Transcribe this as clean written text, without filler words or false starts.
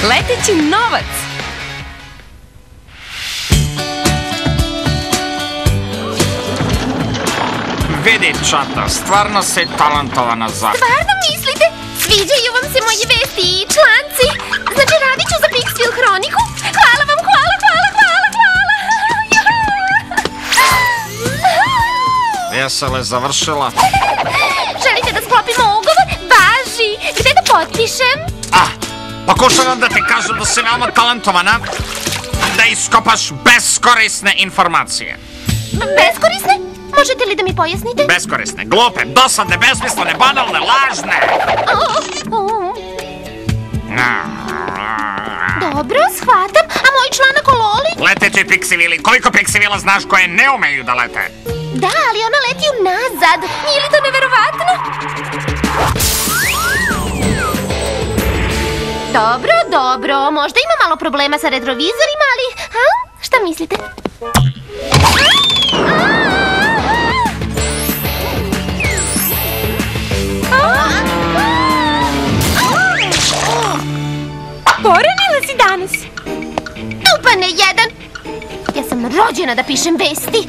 Leteći novac. Vidi, čata, stvarno si talentovana za... Stvarno mislite? Sviđaju vam se moje vesti i članci? Znači, radit ću za Pixville Hroniku? Hvala vam, hvala. Jesi li završila? Želite da sklopimo ugovor? Važi! Gde da potpišem? Pokušavam da ti kažem da si veoma talentovana, da iskopaš beskorisne informacije. Beskorisne? Možete li da mi pojasnite? Beskorisne, glupe, dosadne, besmislene, banalne, lažne. Dobro, shvatam. A moj članak o Loli? Leteći Pixville, koliko Pixville znaš koje ne umeju da lete? Da, ali ona leti unazad. Nije li to neverovatno? Dobro. Možda ima malo problema sa retrovizorima, ali... Šta mislite? Poranila si danas. Tupane jedan! Ja sam rođena da pišem vesti.